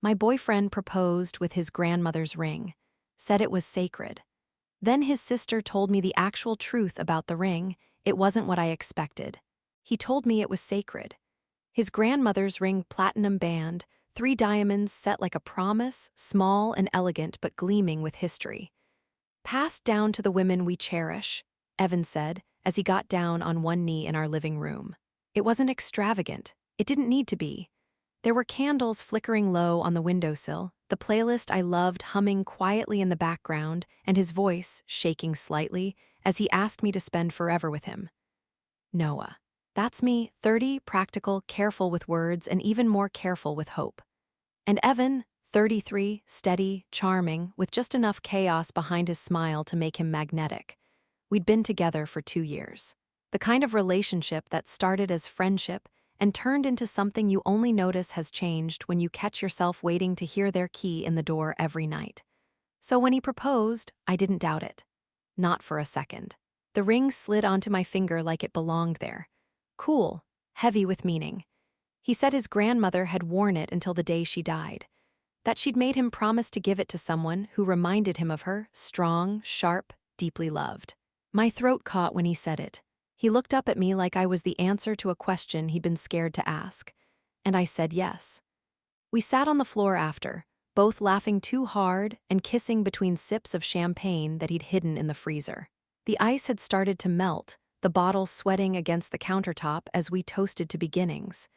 My boyfriend proposed with his grandmother's ring, said it was sacred. Then his sister told me the actual truth about the ring. It wasn't what I expected. He told me it was sacred. His grandmother's ring, platinum band, 3 diamonds set like a promise, small and elegant but gleaming with history. Passed down to the women we cherish, Evan said as he got down on one knee in our living room. It wasn't extravagant. It didn't need to be. There were candles flickering low on the windowsill, the playlist I loved humming quietly in the background, and his voice shaking slightly as he asked me to spend forever with him. Noah. That's me, 30, practical, careful with words, and even more careful with hope. And Evan, 33, steady, charming, with just enough chaos behind his smile to make him magnetic. We'd been together for 2 years. The kind of relationship that started as friendship and turned into something you only notice has changed when you catch yourself waiting to hear their key in the door every night. So when he proposed, I didn't doubt it. Not for a second. The ring slid onto my finger like it belonged there. Cool, heavy with meaning. He said his grandmother had worn it until the day she died. That she'd made him promise to give it to someone who reminded him of her, strong, sharp, deeply loved. My throat caught when he said it. He looked up at me like I was the answer to a question he'd been scared to ask. And I said yes. We sat on the floor after, both laughing too hard and kissing between sips of champagne that he'd hidden in the freezer. The ice had started to melt, the bottle sweating against the countertop as we toasted to beginnings.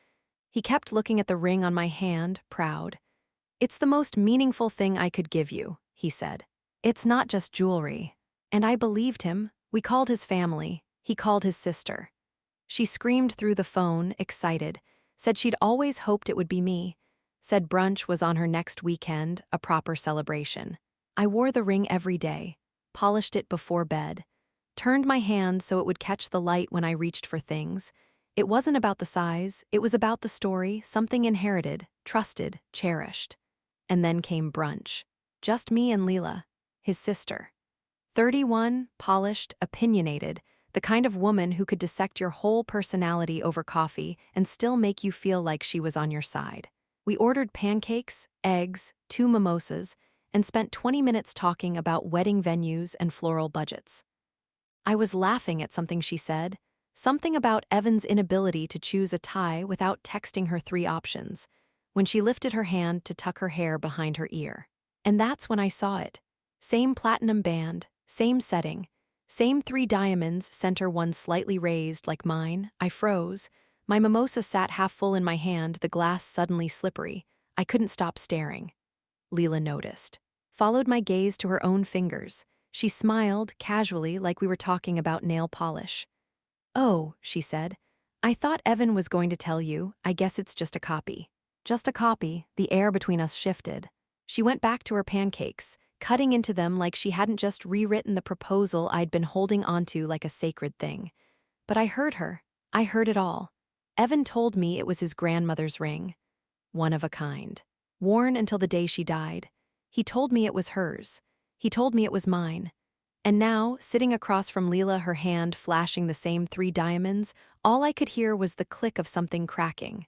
He kept looking at the ring on my hand, proud. "It's the most meaningful thing I could give you," he said. "It's not just jewelry." And I believed him. We called his family. He called his sister. She screamed through the phone, excited, said she'd always hoped it would be me, said brunch was on her next weekend, a proper celebration. I wore the ring every day, polished it before bed, turned my hand so it would catch the light when I reached for things. It wasn't about the size, it was about the story, something inherited, trusted, cherished. And then came brunch. Just me and Leela, his sister. 31, polished, opinionated, the kind of woman who could dissect your whole personality over coffee and still make you feel like she was on your side. We ordered pancakes, eggs, 2 mimosas, and spent 20 minutes talking about wedding venues and floral budgets. I was laughing at something she said, something about Evan's inability to choose a tie without texting her 3 options, when she lifted her hand to tuck her hair behind her ear. And that's when I saw it. Same platinum band, same setting, same 3 diamonds, center one slightly raised like mine. I froze. My mimosa sat half full in my hand, the glass suddenly slippery. I couldn't stop staring. Leela noticed. Followed my gaze to her own fingers. She smiled, casually, like we were talking about nail polish. "Oh," she said. "I thought Evan was going to tell you. I guess it's just a copy." Just a copy. The air between us shifted. She went back to her pancakes, cutting into them like she hadn't just rewritten the proposal I'd been holding onto like a sacred thing. But I heard her. I heard it all. Evan told me it was his grandmother's ring. One of a kind. Worn until the day she died. He told me it was hers. He told me it was mine. And now, sitting across from Leela, her hand flashing the same 3 diamonds, all I could hear was the click of something cracking.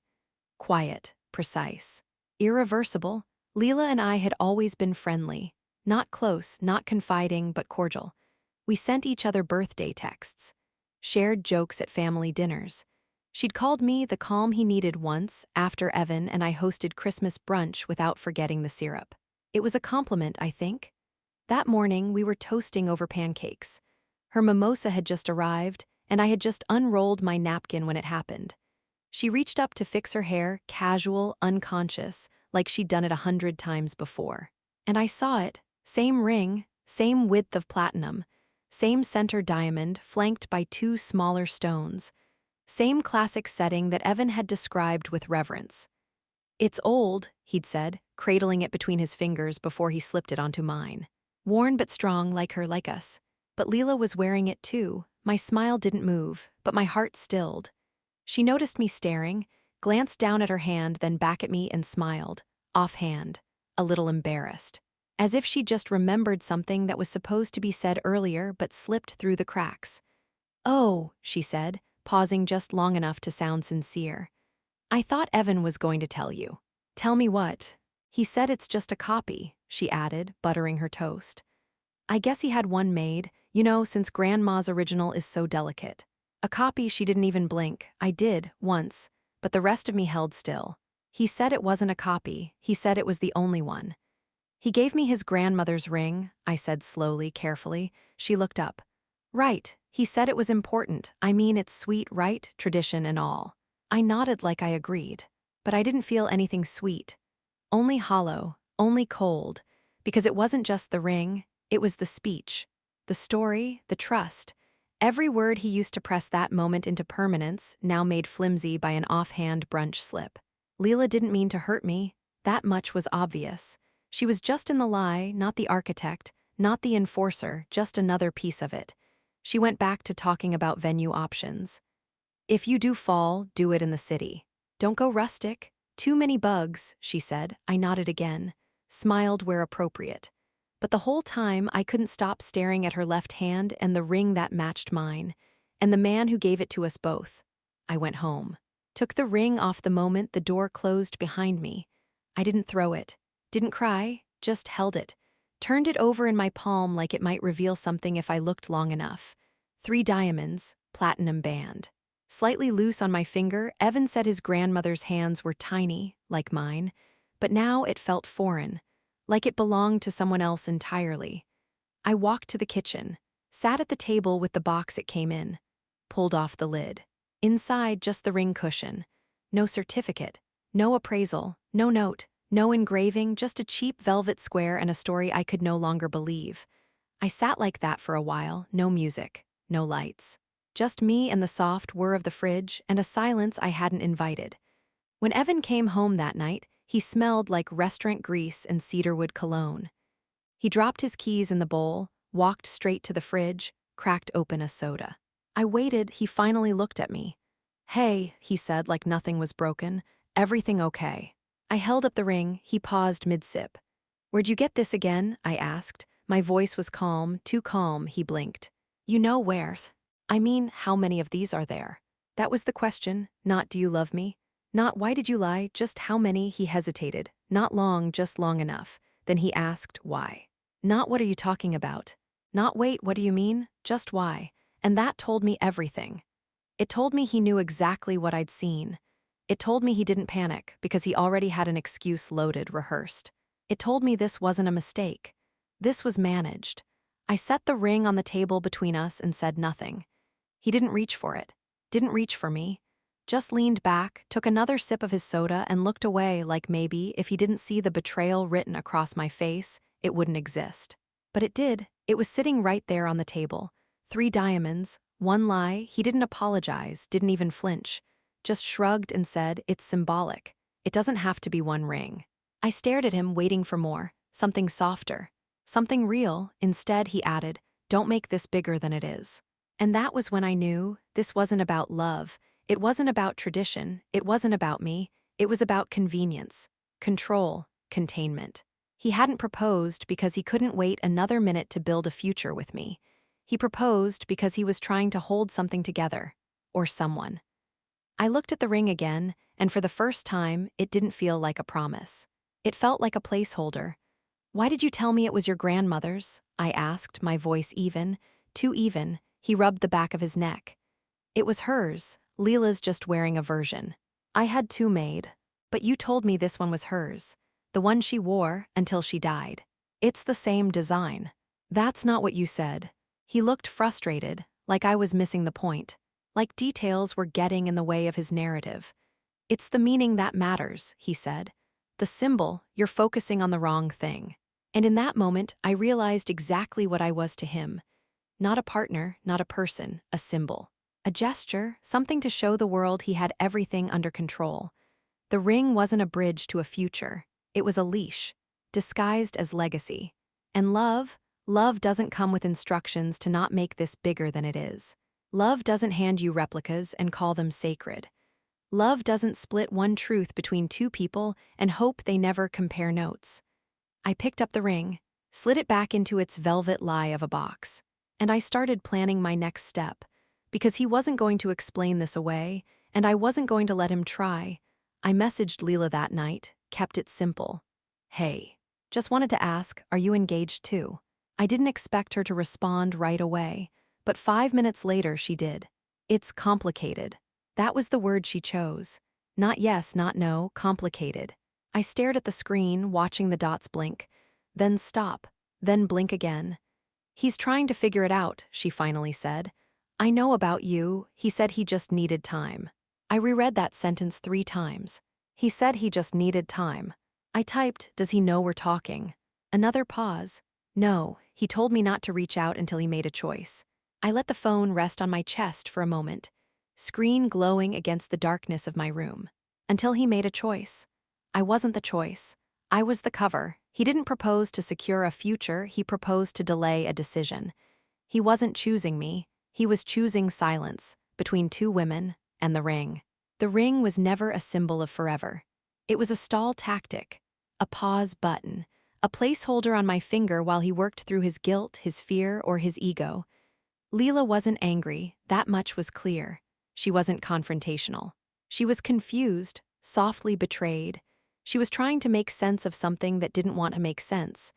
Quiet, precise, irreversible. Leela and I had always been friendly. Not close, not confiding, but cordial. We sent each other birthday texts. Shared jokes at family dinners. She'd called me the calm he needed once, after Evan and I hosted Christmas brunch without forgetting the syrup. It was a compliment, I think. That morning, we were toasting over pancakes. Her mimosa had just arrived, and I had just unrolled my napkin when it happened. She reached up to fix her hair, casual, unconscious, like she'd done it 100 times before. And I saw it. Same ring, same width of platinum, same center diamond flanked by 2 smaller stones. Same classic setting that Evan had described with reverence. "It's old," he'd said, cradling it between his fingers before he slipped it onto mine. "Worn but strong, like her, like us." But Leela was wearing it too. My smile didn't move, but my heart stilled. She noticed me staring, glanced down at her hand, then back at me and smiled, offhand, a little embarrassed. As if she'd just remembered something that was supposed to be said earlier but slipped through the cracks. "Oh," she said, pausing just long enough to sound sincere. "I thought Evan was going to tell you." "Tell me what?" He said it's just a copy, she added, buttering her toast. I guess he had one made, since Grandma's original is so delicate. A copy she didn't even blink. I did, once, but the rest of me held still. He said it wasn't a copy, he said it was the only one. He gave me his grandmother's ring, I said slowly, carefully. She looked up. Right, he said it was important. I mean, it's sweet, right? Tradition and all. I nodded like I agreed, but I didn't feel anything sweet. Only hollow, only cold, because it wasn't just the ring, it was the speech, the story, the trust. Every word he used to press that moment into permanence, now made flimsy by an offhand brunch slip. Leela didn't mean to hurt me. That much was obvious. She was just in the lie, not the architect, not the enforcer, just another piece of it. She went back to talking about venue options. If you do fall, do it in the city. Don't go rustic. Too many bugs, she said. I nodded again, smiled where appropriate. But the whole time, I couldn't stop staring at her left hand and the ring that matched mine, and the man who gave it to us both. I went home. Took the ring off the moment the door closed behind me. I didn't throw it. Didn't cry, just held it. Turned it over in my palm like it might reveal something if I looked long enough. 3 diamonds, platinum band. Slightly loose on my finger, Evan said his grandmother's hands were tiny, like mine, but now it felt foreign, like it belonged to someone else entirely. I walked to the kitchen, sat at the table with the box it came in, pulled off the lid. Inside, just the ring cushion. No certificate, no appraisal, no note, no engraving, just a cheap velvet square and a story I could no longer believe. I sat like that for a while, no music, no lights. Just me and the soft whir of the fridge and a silence I hadn't invited. When Evan came home that night, he smelled like restaurant grease and cedarwood cologne. He dropped his keys in the bowl, walked straight to the fridge, cracked open a soda. I waited, he finally looked at me. Hey, he said like nothing was broken. Everything okay? I held up the ring, he paused mid-sip. Where'd you get this again? I asked. My voice was calm, too calm, he blinked. You know where's. I mean, how many of these are there? That was the question, not do you love me? Not why did you lie, just how many, he hesitated. Not long, just long enough. Then he asked, why? Not what are you talking about? Not wait, what do you mean? Just why? And that told me everything. It told me he knew exactly what I'd seen. It told me he didn't panic because he already had an excuse loaded, rehearsed. It told me this wasn't a mistake. This was managed. I set the ring on the table between us and said nothing. He didn't reach for it. Didn't reach for me. Just leaned back, took another sip of his soda and looked away like maybe if he didn't see the betrayal written across my face, it wouldn't exist. But it did. It was sitting right there on the table. 3 diamonds, 1 lie, he didn't apologize, didn't even flinch. Just shrugged and said, it's symbolic. It doesn't have to be 1 ring. I stared at him, waiting for more, something softer, something real. Instead, he added, don't make this bigger than it is. And that was when I knew this wasn't about love. It wasn't about tradition. It wasn't about me. It was about convenience, control, containment. He hadn't proposed because he couldn't wait another minute to build a future with me. He proposed because he was trying to hold something together, or someone. I looked at the ring again, and for the first time, it didn't feel like a promise. It felt like a placeholder. Why did you tell me it was your grandmother's? I asked, my voice even, too even. He rubbed the back of his neck. It was hers. Leela's just wearing a version. I had 2 made, but you told me this one was hers. The one she wore until she died. It's the same design. That's not what you said. He looked frustrated, like I was missing the point. Like details were getting in the way of his narrative. It's the meaning that matters, he said. The symbol, you're focusing on the wrong thing. And in that moment, I realized exactly what I was to him. Not a partner, not a person, a symbol. A gesture, something to show the world he had everything under control. The ring wasn't a bridge to a future. It was a leash, disguised as legacy. And love doesn't come with instructions to not make this bigger than it is. Love doesn't hand you replicas and call them sacred. Love doesn't split one truth between 2 people and hope they never compare notes. I picked up the ring, slid it back into its velvet lie of a box, and I started planning my next step. Because he wasn't going to explain this away, and I wasn't going to let him try. I messaged Leela that night, kept it simple. "Hey, just wanted to ask, are you engaged too?" I didn't expect her to respond right away, but 5 minutes later she did. "It's complicated." That was the word she chose. Not yes, not no, complicated. I stared at the screen, watching the dots blink, then stop, then blink again. "He's trying to figure it out," she finally said. "I know about you. He said he just needed time." I reread that sentence 3 times. He said he just needed time. I typed, "Does he know we're talking?" Another pause. "No, he told me not to reach out until he made a choice." I let the phone rest on my chest for a moment, screen glowing against the darkness of my room. Until he made a choice. I wasn't the choice. I was the cover. He didn't propose to secure a future, he proposed to delay a decision. He wasn't choosing me, he was choosing silence between two women and the ring. The ring was never a symbol of forever. It was a stall tactic, a pause button, a placeholder on my finger while he worked through his guilt, his fear, or his ego. Leela wasn't angry, that much was clear. She wasn't confrontational. She was confused, softly betrayed. She was trying to make sense of something that didn't want to make sense.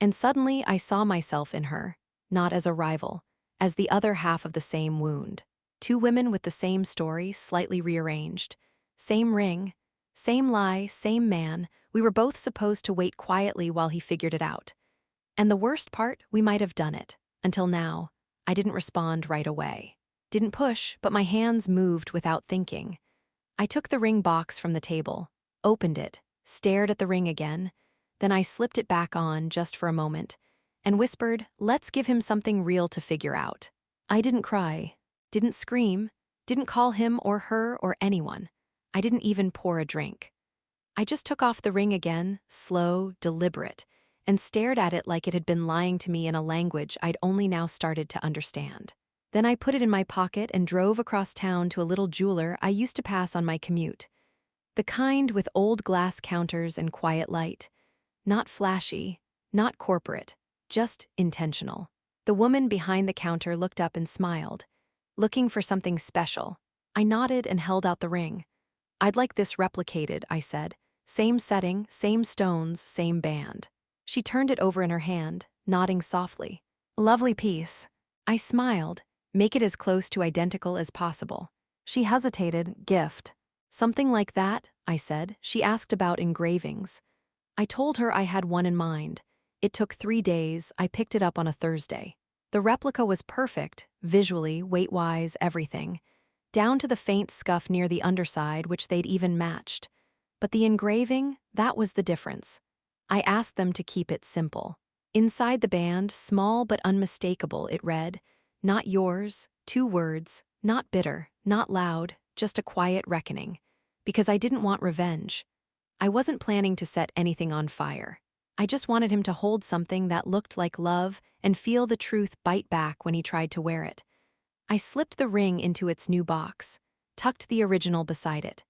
And suddenly I saw myself in her, not as a rival, as the other half of the same wound. Two women with the same story, slightly rearranged. Same ring, same lie, same man. We were both supposed to wait quietly while he figured it out. And the worst part, we might have done it. Until now. I didn't respond right away. Didn't push, but my hands moved without thinking. I took the ring box from the table, opened it, stared at the ring again, then I slipped it back on just for a moment, and whispered, "Let's give him something real to figure out." I didn't cry, didn't scream, didn't call him or her or anyone. I didn't even pour a drink. I just took off the ring again, slow, deliberate, and stared at it like it had been lying to me in a language I'd only now started to understand. Then I put it in my pocket and drove across town to a little jeweler I used to pass on my commute. The kind with old glass counters and quiet light. Not flashy, not corporate, just intentional. The woman behind the counter looked up and smiled, looking for something special. I nodded and held out the ring. "I'd like this replicated," I said. "Same setting, same stones, same band." She turned it over in her hand, nodding softly. "Lovely piece." I smiled. "Make it as close to identical as possible." She hesitated. "Gift." "Something like that," I said. She asked about engravings. I told her I had one in mind. It took 3 days. I picked it up on a Thursday. The replica was perfect, visually, weight-wise, everything. Down to the faint scuff near the underside, which they'd even matched. But the engraving, that was the difference. I asked them to keep it simple. Inside the band, small but unmistakable, it read, "Not yours," 2 words, not bitter, not loud, just a quiet reckoning. Because I didn't want revenge. I wasn't planning to set anything on fire. I just wanted him to hold something that looked like love and feel the truth bite back when he tried to wear it. I slipped the ring into its new box, tucked the original beside it.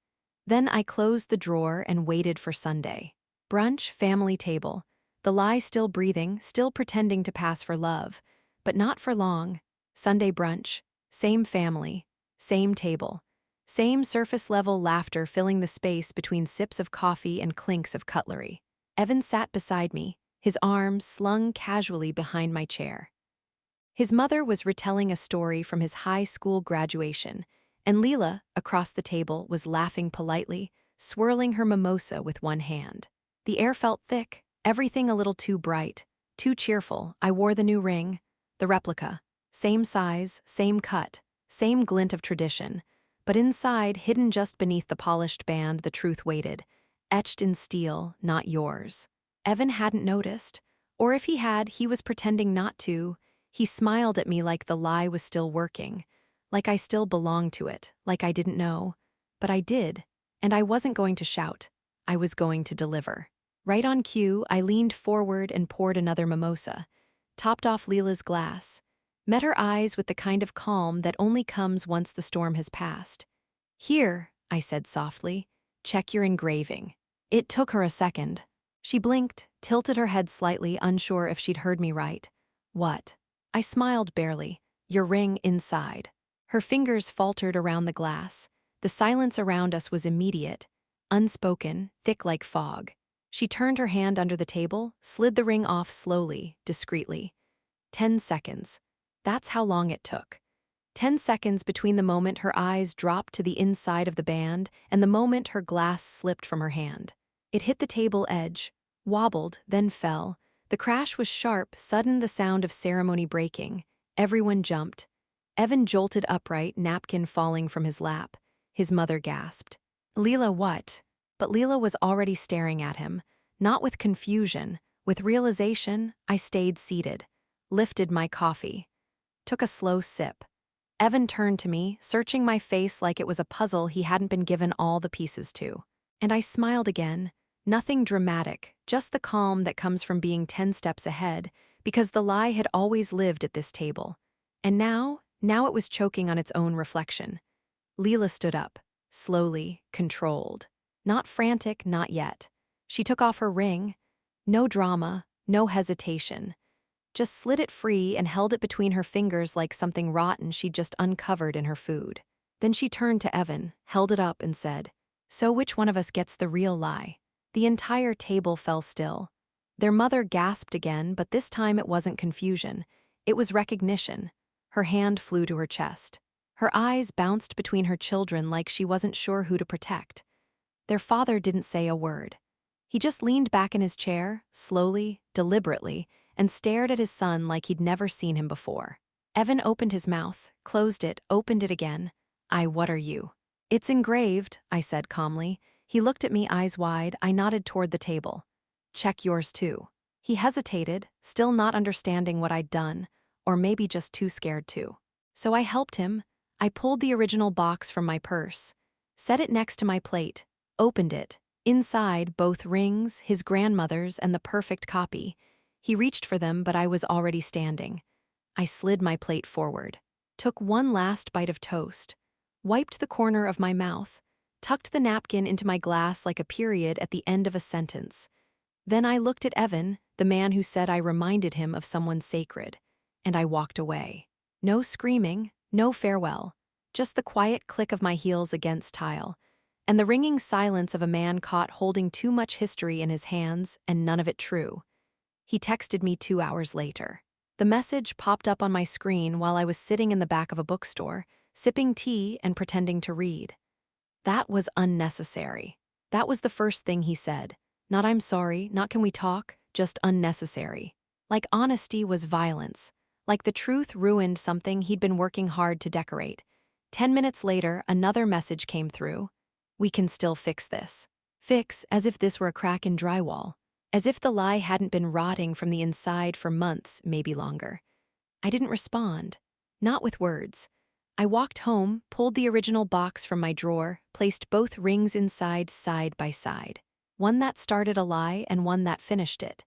Then I closed the drawer and waited for Sunday. Brunch, family table. The lie still breathing, still pretending to pass for love. But not for long. Sunday brunch. Same family. Same table. Same surface-level laughter filling the space between sips of coffee and clinks of cutlery. Evan sat beside me, his arms slung casually behind my chair. His mother was retelling a story from his high school graduation, and Leela, across the table, was laughing politely, swirling her mimosa with one hand. The air felt thick, everything a little too bright, too cheerful. I wore the new ring, the replica. Same size, same cut, same glint of tradition. But inside, hidden just beneath the polished band, the truth waited. Etched in steel, "Not yours." Evan hadn't noticed. Or if he had, he was pretending not to. He smiled at me like the lie was still working, like I still belonged to it, like I didn't know. But I did, and I wasn't going to shout. I was going to deliver. Right on cue, I leaned forward and poured another mimosa, topped off Leela's glass, met her eyes with the kind of calm that only comes once the storm has passed. "Here," I said softly, "check your engraving." It took her a second. She blinked, tilted her head slightly, unsure if she'd heard me right. "What?" I smiled barely. "Your ring inside." Her fingers faltered around the glass. The silence around us was immediate, unspoken, thick like fog. She turned her hand under the table, slid the ring off slowly, discreetly. 10 seconds. That's how long it took. 10 seconds between the moment her eyes dropped to the inside of the band and the moment her glass slipped from her hand. It hit the table edge, wobbled, then fell. The crash was sharp, sudden, the sound of ceremony breaking. Everyone jumped. Evan jolted upright, napkin falling from his lap. His mother gasped. Leela, what? But Leela was already staring at him, not with confusion, with realization. I stayed seated, lifted my coffee, took a slow sip. Evan turned to me, searching my face like it was a puzzle he hadn't been given all the pieces to. And I smiled again, nothing dramatic, just the calm that comes from being 10 steps ahead, because the lie had always lived at this table. And now it was choking on its own reflection. Leela stood up, slowly, controlled. Not frantic, not yet. She took off her ring. No drama, no hesitation. Just slid it free and held it between her fingers like something rotten she'd just uncovered in her food. Then she turned to Evan, held it up and said, "So which one of us gets the real lie?" The entire table fell still. Their mother gasped again, but this time it wasn't confusion. It was recognition. Her hand flew to her chest. Her eyes bounced between her children like she wasn't sure who to protect. Their father didn't say a word. He just leaned back in his chair, slowly, deliberately, and stared at his son like he'd never seen him before. Evan opened his mouth, closed it, opened it again. What are you?" "It's engraved," I said calmly. He looked at me, eyes wide. I nodded toward the table. "Check yours too." He hesitated, still not understanding what I'd done, or maybe just too scared to. So I helped him. I pulled the original box from my purse, set it next to my plate, opened it. Inside, both rings, his grandmother's and the perfect copy. He reached for them, but I was already standing. I slid my plate forward, took one last bite of toast, wiped the corner of my mouth, tucked the napkin into my glass like a period at the end of a sentence. Then I looked at Evan, the man who said I reminded him of someone sacred, and I walked away. No screaming, no farewell, just the quiet click of my heels against tile, and the ringing silence of a man caught holding too much history in his hands and none of it true. He texted me 2 hours later. The message popped up on my screen while I was sitting in the back of a bookstore, sipping tea and pretending to read. That was unnecessary. That was the first thing he said. Not "I'm sorry," not "can we talk," just unnecessary. Like honesty was violence. Like the truth ruined something he'd been working hard to decorate. 10 minutes later, another message came through. "We can still fix this." Fix, as if this were a crack in drywall. As if the lie hadn't been rotting from the inside for months, maybe longer. I didn't respond. Not with words. I walked home, pulled the original box from my drawer, placed both rings inside side by side. One that started a lie and one that finished it.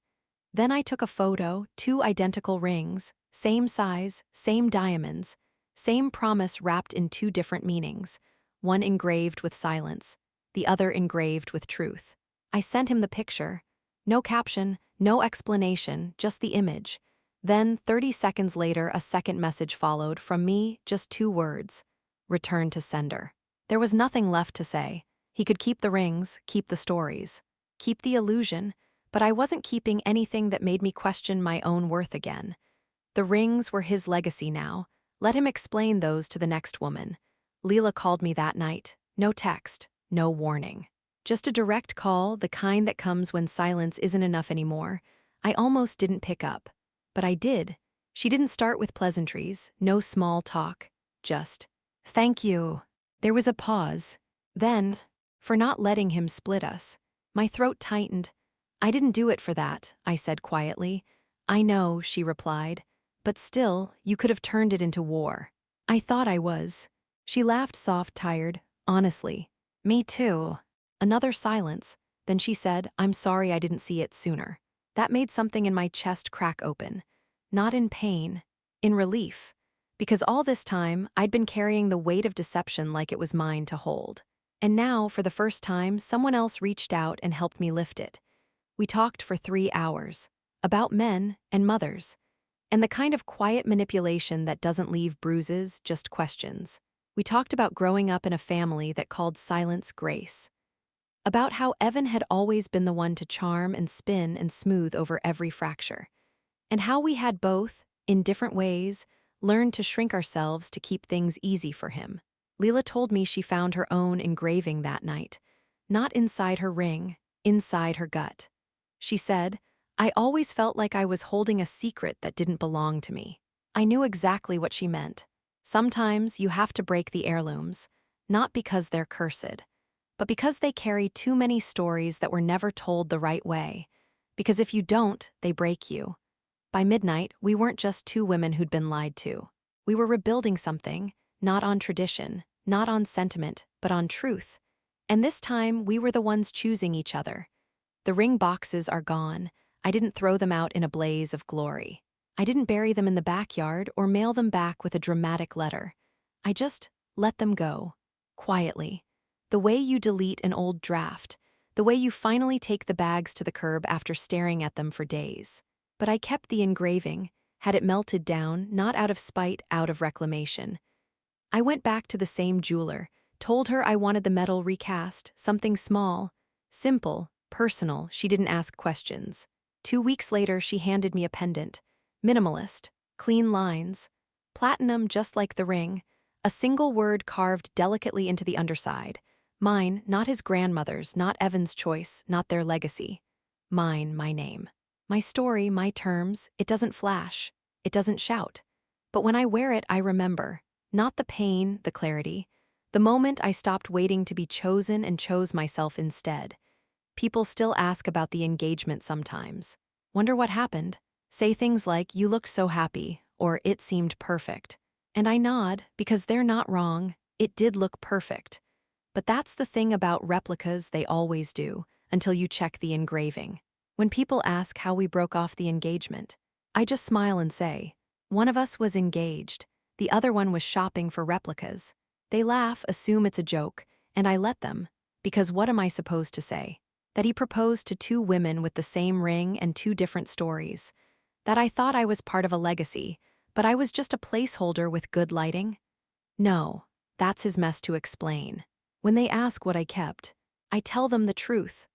Then I took a photo, 2 identical rings, same size, same diamonds, same promise wrapped in 2 different meanings, one engraved with silence, the other engraved with truth. I sent him the picture. No caption, no explanation, just the image. Then, 30 seconds later, a second message followed from me, just 2 words. Return to sender. There was nothing left to say. He could keep the rings, keep the stories, keep the illusion, but I wasn't keeping anything that made me question my own worth again. The rings were his legacy now. Let him explain those to the next woman. Leela called me that night. No text, no warning. Just a direct call, the kind that comes when silence isn't enough anymore. I almost didn't pick up. But I did. She didn't start with pleasantries, no small talk. Just, "Thank you." There was a pause. Then, "For not letting him split us." My throat tightened. "I didn't do it for that," I said quietly. "I know," she replied. "But still, you could have turned it into war." "I thought I was." She laughed soft, tired. "Honestly." "Me too." Another silence. Then she said, "I'm sorry I didn't see it sooner." That made something in my chest crack open. Not in pain, in relief. Because all this time, I'd been carrying the weight of deception like it was mine to hold. And now, for the first time, someone else reached out and helped me lift it. We talked for 3 hours. About men and mothers. And the kind of quiet manipulation that doesn't leave bruises, just questions. We talked about growing up in a family that called silence grace. about how Evan had always been the one to charm and spin and smooth over every fracture, and how we had both, in different ways, learned to shrink ourselves to keep things easy for him. Leela told me she found her own engraving that night, not inside her ring, inside her gut. She said, "I always felt like I was holding a secret that didn't belong to me." I knew exactly what she meant. Sometimes you have to break the heirlooms, not because they're cursed, but because they carry too many stories that were never told the right way. Because if you don't, they break you. By midnight, we weren't just two women who'd been lied to. We were rebuilding something, not on tradition, not on sentiment, but on truth. And this time, we were the ones choosing each other. The ring boxes are gone. I didn't throw them out in a blaze of glory. I didn't bury them in the backyard or mail them back with a dramatic letter. I just let them go, quietly. The way you delete an old draft, the way you finally take the bags to the curb after staring at them for days. But I kept the engraving, had it melted down, not out of spite, out of reclamation. I went back to the same jeweler, told her I wanted the metal recast, something small, simple, personal. She didn't ask questions. 2 weeks later, she handed me a pendant. Minimalist, clean lines, platinum just like the ring, a single word carved delicately into the underside. Mine, not his grandmother's, not Evan's choice, not their legacy. Mine, my name. My story, my terms. It doesn't flash. It doesn't shout. But when I wear it, I remember. Not the pain, the clarity. The moment I stopped waiting to be chosen and chose myself instead. People still ask about the engagement sometimes. Wonder what happened? Say things like, "You looked so happy," or "It seemed perfect." And I nod, because they're not wrong. It did look perfect. But that's the thing about replicas, they always do, until you check the engraving. When people ask how we broke off the engagement, I just smile and say, one of us was engaged, the other one was shopping for replicas. They laugh, assume it's a joke, and I let them, because what am I supposed to say? That he proposed to two women with the same ring and two different stories. That I thought I was part of a legacy, but I was just a placeholder with good lighting? No, that's his mess to explain. When they ask what I kept, I tell them the truth.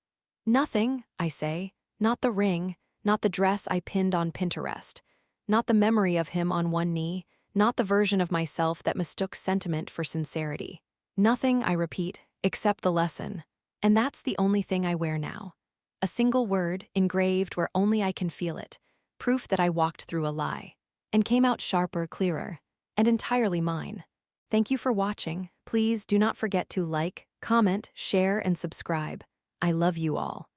Nothing, I say, not the ring, not the dress I pinned on Pinterest, not the memory of him on one knee, not the version of myself that mistook sentiment for sincerity. Nothing, I repeat, except the lesson. And that's the only thing I wear now. A single word, engraved where only I can feel it, proof that I walked through a lie, and came out sharper, clearer, and entirely mine. Thank you for watching. Please do not forget to like, comment, share, and subscribe. I love you all.